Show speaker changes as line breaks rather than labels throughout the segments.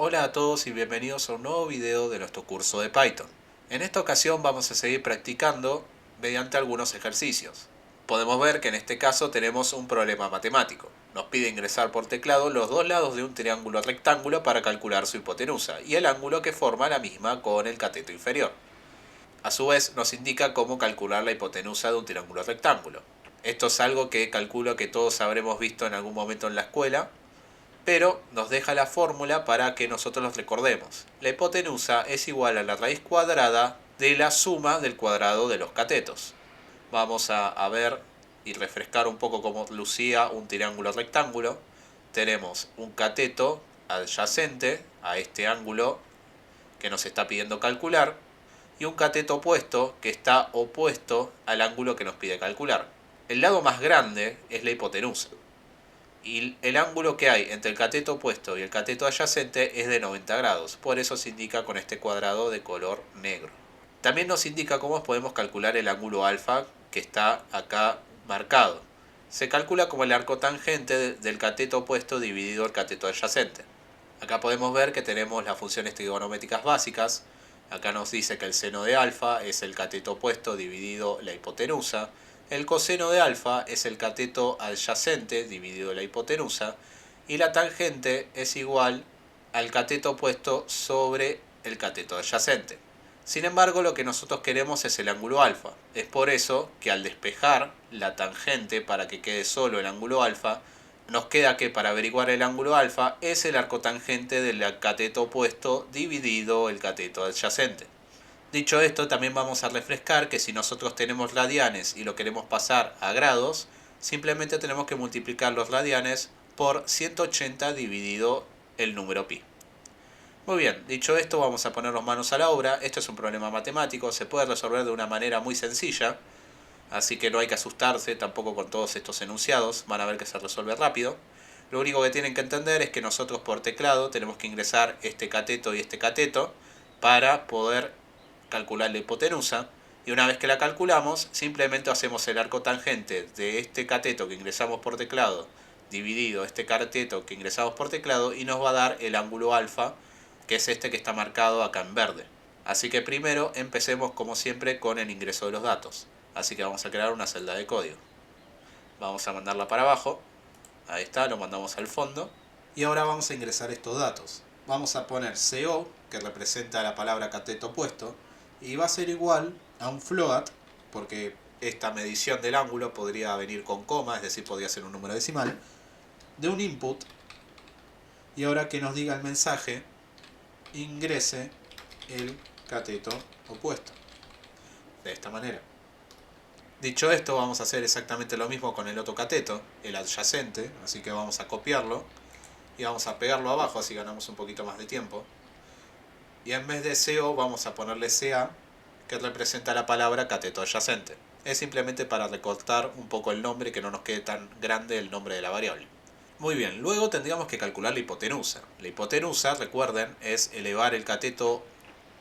Hola a todos y bienvenidos a un nuevo video de nuestro curso de Python. En esta ocasión vamos a seguir practicando mediante algunos ejercicios. Podemos ver que en este caso tenemos un problema matemático. Nos pide ingresar por teclado los dos lados de un triángulo rectángulo para calcular su hipotenusa y el ángulo que forma la misma con el cateto inferior. A su vez nos indica cómo calcular la hipotenusa de un triángulo rectángulo. Esto es algo que calculo que todos habremos visto en algún momento en la escuela, pero nos deja la fórmula para que nosotros los recordemos. La hipotenusa es igual a la raíz cuadrada de la suma del cuadrado de los catetos. Vamos a ver y refrescar un poco cómo lucía un triángulo rectángulo. Tenemos un cateto adyacente a este ángulo que nos está pidiendo calcular y un cateto opuesto que está opuesto al ángulo que nos pide calcular. El lado más grande es la hipotenusa. Y el ángulo que hay entre el cateto opuesto y el cateto adyacente es de 90 grados, por eso se indica con este cuadrado de color negro. También nos indica cómo podemos calcular el ángulo alfa que está acá marcado. Se calcula como el arco tangente del cateto opuesto dividido el cateto adyacente. Acá podemos ver que tenemos las funciones trigonométricas básicas. Acá nos dice que el seno de alfa es el cateto opuesto dividido la hipotenusa. El coseno de alfa es el cateto adyacente dividido la hipotenusa. Y la tangente es igual al cateto opuesto sobre el cateto adyacente. Sin embargo, lo que nosotros queremos es el ángulo alfa. Es por eso que al despejar la tangente para que quede solo el ángulo alfa, nos queda que para averiguar el ángulo alfa es el arco tangente del cateto opuesto dividido el cateto adyacente. Dicho esto, también vamos a refrescar que si nosotros tenemos radianes y lo queremos pasar a grados, simplemente tenemos que multiplicar los radianes por 180 dividido el número pi. Muy bien, dicho esto, vamos a ponernos manos a la obra. Esto es un problema matemático, se puede resolver de una manera muy sencilla, así que no hay que asustarse tampoco con todos estos enunciados, van a ver que se resuelve rápido. Lo único que tienen que entender es que nosotros por teclado tenemos que ingresar este cateto y este cateto para poder calcular la hipotenusa, y una vez que la calculamos simplemente hacemos el arco tangente de este cateto que ingresamos por teclado dividido este cateto que ingresamos por teclado y nos va a dar el ángulo alfa, que es este que está marcado acá en verde. Así que primero empecemos como siempre con el ingreso de los datos. Así que vamos a crear una celda de código. Vamos a mandarla para abajo. Ahí está, lo mandamos al fondo. Y ahora vamos a ingresar estos datos. Vamos a poner CO, que representa la palabra cateto opuesto, y va a ser igual a un float, porque esta medición del ángulo podría venir con coma, es decir, podría ser un número decimal, de un input. Y ahora que nos diga el mensaje, ingrese el cateto opuesto. De esta manera. Dicho esto, vamos a hacer exactamente lo mismo con el otro cateto, el adyacente, así que vamos a copiarlo y vamos a pegarlo abajo, así ganamos un poquito más de tiempo. Y en vez de CO vamos a ponerle CA, que representa la palabra cateto adyacente. Es simplemente para recortar un poco el nombre y que no nos quede tan grande el nombre de la variable. Muy bien, luego tendríamos que calcular la hipotenusa. La hipotenusa, recuerden, es elevar el cateto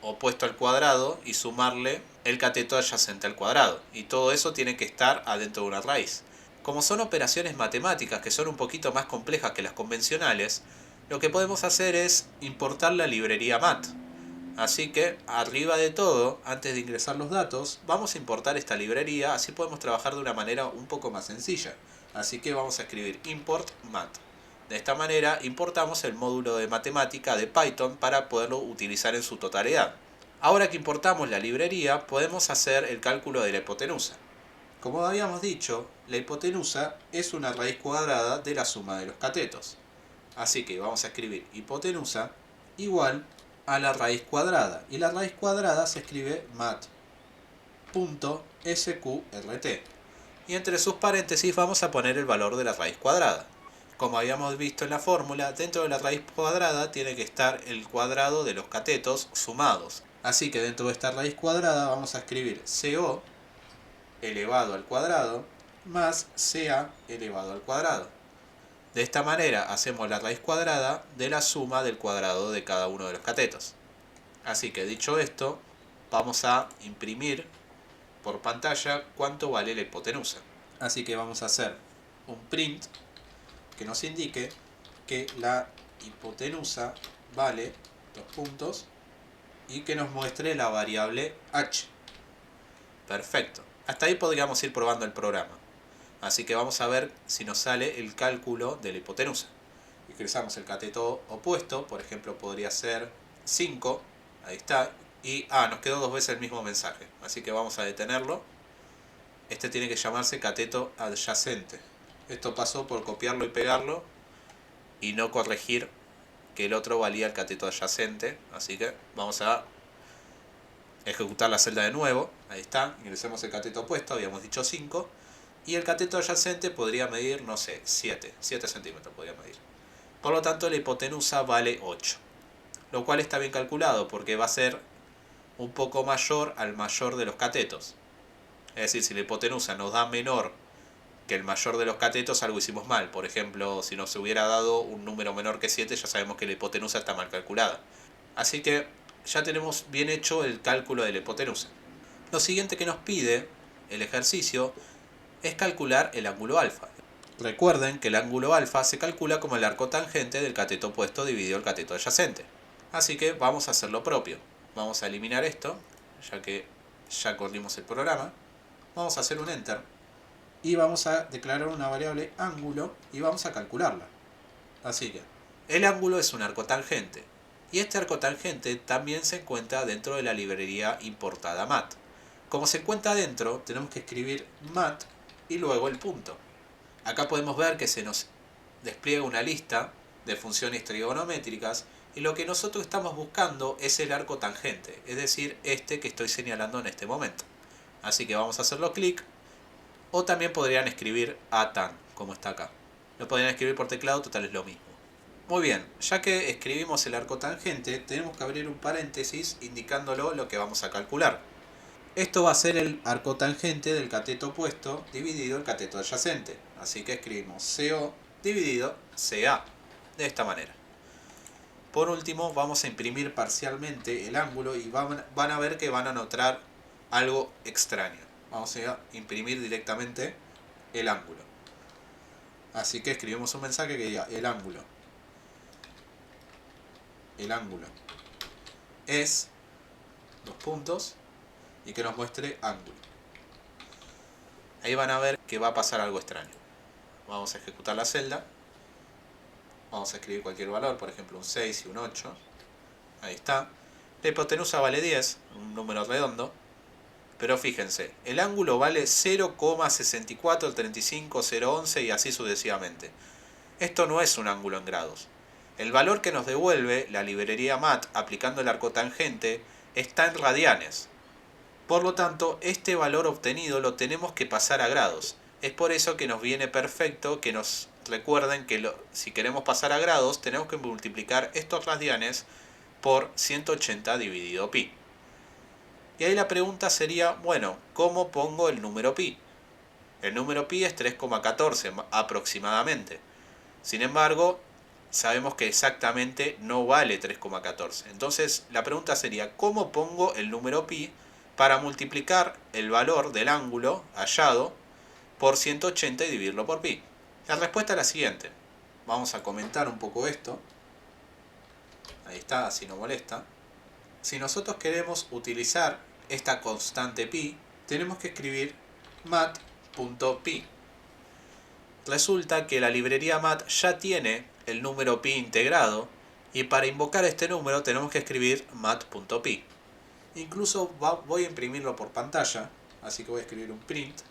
opuesto al cuadrado y sumarle el cateto adyacente al cuadrado. Y todo eso tiene que estar adentro de una raíz. Como son operaciones matemáticas que son un poquito más complejas que las convencionales, lo que podemos hacer es importar la librería mat. Así que arriba de todo, antes de ingresar los datos, vamos a importar esta librería, así podemos trabajar de una manera un poco más sencilla. Así que vamos a escribir import mat. De esta manera importamos el módulo de matemática de Python para poderlo utilizar en su totalidad. Ahora que importamos la librería, podemos hacer el cálculo de la hipotenusa. Como habíamos dicho, la hipotenusa es una raíz cuadrada de la suma de los catetos. Así que vamos a escribir hipotenusa igual a la raíz cuadrada. Y la raíz cuadrada se escribe mat.sqrt. Y entre sus paréntesis vamos a poner el valor de la raíz cuadrada. Como habíamos visto en la fórmula, dentro de la raíz cuadrada tiene que estar el cuadrado de los catetos sumados. Así que dentro de esta raíz cuadrada vamos a escribir CO elevado al cuadrado más CA elevado al cuadrado. De esta manera hacemos la raíz cuadrada de la suma del cuadrado de cada uno de los catetos. Así que dicho esto, vamos a imprimir por pantalla cuánto vale la hipotenusa. Así que vamos a hacer un print que nos indique que la hipotenusa vale, dos puntos, y que nos muestre la variable h. Perfecto. Hasta ahí podríamos ir probando el programa. Así que vamos a ver si nos sale el cálculo de la hipotenusa. Ingresamos el cateto opuesto, por ejemplo podría ser 5, ahí está, y nos quedó dos veces el mismo mensaje, así que vamos a detenerlo. Este tiene que llamarse cateto adyacente. Esto pasó por copiarlo y pegarlo y no corregir que el otro valía el cateto adyacente, así que vamos a ejecutar la celda de nuevo. Ahí está, ingresemos el cateto opuesto, habíamos dicho 5, y el cateto adyacente podría medir, no sé, 7 centímetros podría medir. Por lo tanto la hipotenusa vale 8, lo cual está bien calculado porque va a ser un poco mayor al mayor de los catetos. Es decir, si la hipotenusa nos da menor que el mayor de los catetos, algo hicimos mal. Por ejemplo, si nos hubiera dado un número menor que 7, ya sabemos que la hipotenusa está mal calculada. Así que ya tenemos bien hecho el cálculo de la hipotenusa. Lo siguiente que nos pide el ejercicio es calcular el ángulo alfa. Recuerden que el ángulo alfa se calcula como el arco tangente del cateto opuesto dividido el cateto adyacente. Así que vamos a hacer lo propio. Vamos a eliminar esto, ya que ya corrimos el programa. Vamos a hacer un enter y vamos a declarar una variable ángulo y vamos a calcularla. Así que el ángulo es un arco tangente y este arco tangente también se encuentra dentro de la librería importada mat. Como se encuentra dentro, tenemos que escribir mat y luego el punto. Acá podemos ver que se nos despliega una lista de funciones trigonométricas y lo que nosotros estamos buscando es el arco tangente, es decir, este que estoy señalando en este momento. Así que vamos a hacerlo clic, o también podrían escribir atan, como está acá. Lo podrían escribir por teclado, total es lo mismo. Muy bien, ya que escribimos el arco tangente, tenemos que abrir un paréntesis indicándolo lo que vamos a calcular. Esto va a ser el arco tangente del cateto opuesto dividido el cateto adyacente. Así que escribimos CO dividido CA, de esta manera. Por último, vamos a imprimir parcialmente el ángulo y van a ver que van a notar algo extraño. Vamos a imprimir directamente el ángulo. Así que escribimos un mensaje que diga el ángulo es, dos puntos, y que nos muestre ángulo. Ahí van a ver que va a pasar algo extraño. Vamos a ejecutar la celda. Vamos a escribir cualquier valor, por ejemplo un 6 y un 8. Ahí está. La hipotenusa vale 10, un número redondo. Pero fíjense, el ángulo vale 0,6435011 y así sucesivamente. Esto no es un ángulo en grados. El valor que nos devuelve la librería mat aplicando el arco tangente está en radianes. Por lo tanto, este valor obtenido lo tenemos que pasar a grados. Es por eso que nos viene perfecto que nos recuerden que si queremos pasar a grados, tenemos que multiplicar estos radianes por 180 dividido pi. Y ahí la pregunta sería, bueno, ¿cómo pongo el número pi? El número pi es 3,14 aproximadamente. Sin embargo, sabemos que exactamente no vale 3,14. Entonces, la pregunta sería, ¿cómo pongo el número pi para multiplicar el valor del ángulo hallado por 180 y dividirlo por pi? La respuesta es la siguiente. Vamos a comentar un poco esto. Ahí está, así no molesta. Si nosotros queremos utilizar esta constante pi, tenemos que escribir mat.pi. Resulta que la librería mat ya tiene el número pi integrado y para invocar este número tenemos que escribir mat.pi. Incluso voy a imprimirlo por pantalla, así que voy a escribir un print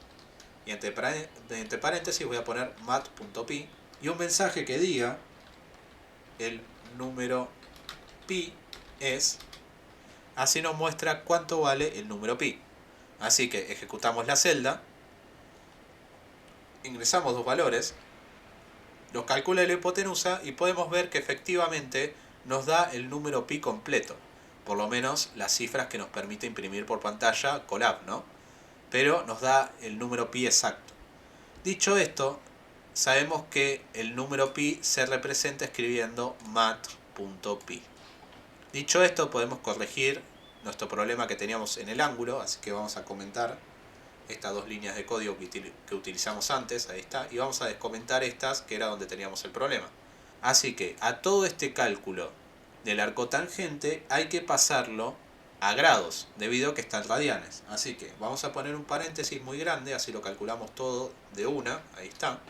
y entre paréntesis voy a poner mat.pi y un mensaje que diga el número pi es, así nos muestra cuánto vale el número pi. Así que ejecutamos la celda, ingresamos dos valores, los calcula la hipotenusa y podemos ver que efectivamente nos da el número pi completo. Por lo menos las cifras que nos permite imprimir por pantalla Colab, ¿no? Pero nos da el número pi exacto. Dicho esto, sabemos que el número pi se representa escribiendo mat.pi. Dicho esto, podemos corregir nuestro problema que teníamos en el ángulo, así que vamos a comentar estas dos líneas de código que utilizamos antes, ahí está, y vamos a descomentar estas que era donde teníamos el problema. Así que a todo este cálculo del arco tangente hay que pasarlo a grados, debido a que está en radianes. Así que vamos a poner un paréntesis muy grande, así lo calculamos todo de una, ahí está.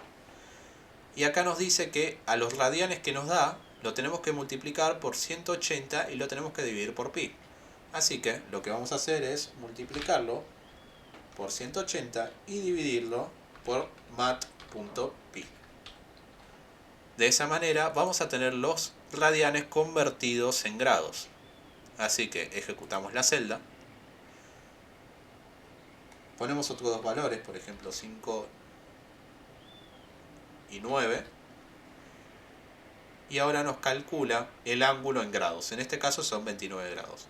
Y acá nos dice que a los radianes que nos da, lo tenemos que multiplicar por 180 y lo tenemos que dividir por pi. Así que lo que vamos a hacer es multiplicarlo por 180 y dividirlo por mat.pi. De esa manera vamos a tener los radianes convertidos en grados. Así que ejecutamos la celda. Ponemos otros dos valores, por ejemplo 5 y 9. Y ahora nos calcula el ángulo en grados. En este caso son 29 grados.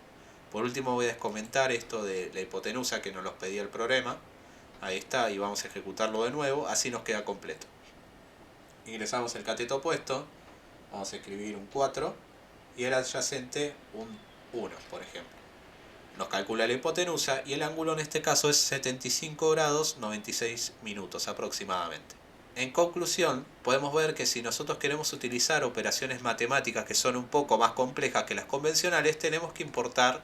Por último voy a comentar esto de la hipotenusa que nos los pedía el problema. Ahí está, y vamos a ejecutarlo de nuevo, así nos queda completo. Ingresamos el cateto opuesto, vamos a escribir un 4 y el adyacente un 1, por ejemplo. Nos calcula la hipotenusa y el ángulo en este caso es 75 grados 96 minutos aproximadamente. En conclusión, podemos ver que si nosotros queremos utilizar operaciones matemáticas que son un poco más complejas que las convencionales, tenemos que importar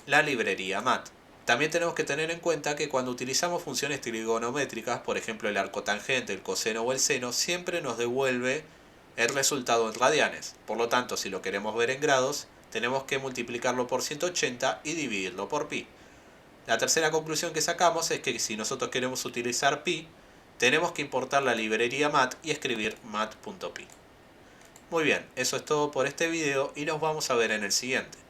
la librería MAT. También tenemos que tener en cuenta que cuando utilizamos funciones trigonométricas, por ejemplo el arco tangente, el coseno o el seno, siempre nos devuelve el resultado en radianes. Por lo tanto, si lo queremos ver en grados, tenemos que multiplicarlo por 180 y dividirlo por pi. La tercera conclusión que sacamos es que si nosotros queremos utilizar pi, tenemos que importar la librería mat y escribir mat.pi. Muy bien, eso es todo por este video y nos vamos a ver en el siguiente.